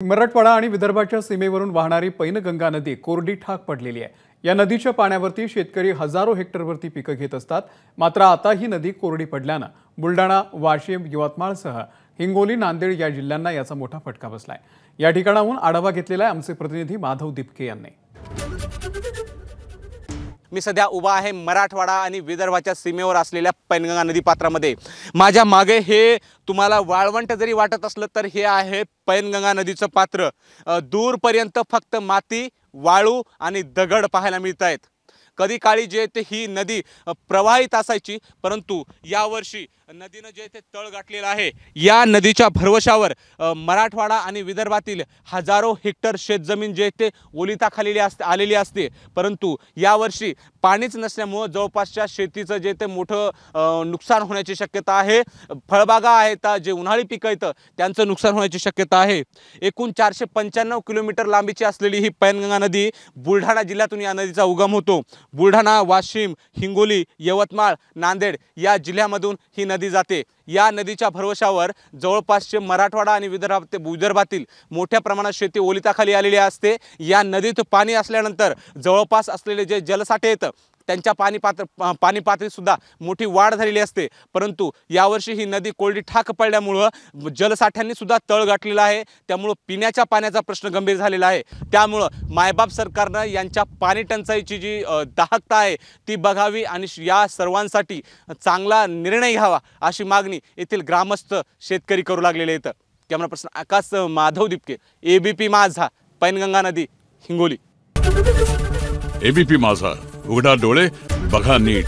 मराठवाडा आणि विदर्भाच्या सीमेवरून वाहणारी पैनगंगा नदी कोरडी ठाक पडलेली आहे। या नदीच्या पाण्यावरती शेतकरी हजारो हेक्टरवरती पिकं घेत असतात। मात्र आता ही नदी कोरडी पडल्याने बुलढाणा, वाशिम, यवतमाळसह हिंगोली, नांदेड या जिल्ह्यांना याचा मोठा फटका बसलाय। या ठिकाणाहून आढावा घेतलेला आहे आमचे प्रतिनिधी माधव दिपके यांनी। मी सध्या उभा आहे मराठवाडा आणि विदर्भाच्या सीमेवर असलेल्या पैनगंगा नदी पात्रामध्ये। माझ्या मागे हे तुम्हाला वाळवंट जरी वाटत असलं तर हे आहे पैनगंगा नदीचं पात्र। दूरपर्यंत फक्त माती, वाळू आणि दगड पाहायला मिळत आहेत। कधी काळी जे ते ही नदी प्रवाहित असायची, परंतु यावर्षी नदीनं जे ते तळ गाठलेलं आहे। या नदीच्या भरवशावर मराठवाडा आणि विदर्भातील हजारो हेक्टर शेतजमीन जे ते ओलिताखाली आलेली असते, परंतु यावर्षी पाणीच नसल्यामुळे जवळपासच्या शेतीचं जे ते मोठं नुकसान होण्याची शक्यता आहे। फळबागा आहेत, जे उन्हाळी पिकं आहेत त्यांचं नुकसान होण्याची शक्यता आहे। एकूण 495 किलोमीटर लांबीची असलेली ही पैनगंगा नदी बुलढाणा जिल्ह्यातून या नदीचा उगम होतो। बुलढाणा, वाशिम, हिंगोली, यवतमाळ, नांदेड या जिल्ह्यामधून ही नदी जाते। या नदीच्या भरवशावर जवळपासचे मराठवाडा आणि विदर्भातील मोठ्या प्रमाणात शेती ओलिताखाली आलेली असते। या नदीत पाणी असल्यानंतर जवळपास असलेले जे जलसाठे आहेत त्यांच्या पाणी पातळीत सुद्धा मोठी वाढ झालेली असते, परंतु यावर्षी ही नदी कोरडी ठाक पडल्यामुळे जलसाठ्यांनी सुद्धा तळ गाठलेला आहे। त्यामुळे पिण्याच्या पाण्याचा प्रश्न गंभीर झालेला आहे। त्यामुळे मायबाप सरकारनं यांच्या पाणी टंचाईची जी दाहकता आहे ती बघावी आणि या सर्वांसाठी चांगला निर्णय घ्यावा अशी मागणी येथील ग्रामस्थ शेतकरी करू लागलेले आहेत। कॅमेरा पर्सन आकाश माधव दिपके, एबीपी माझा, पैनगंगा नदी, हिंगोली। एबीपी माझा, उघडा डोळे बघा नीट।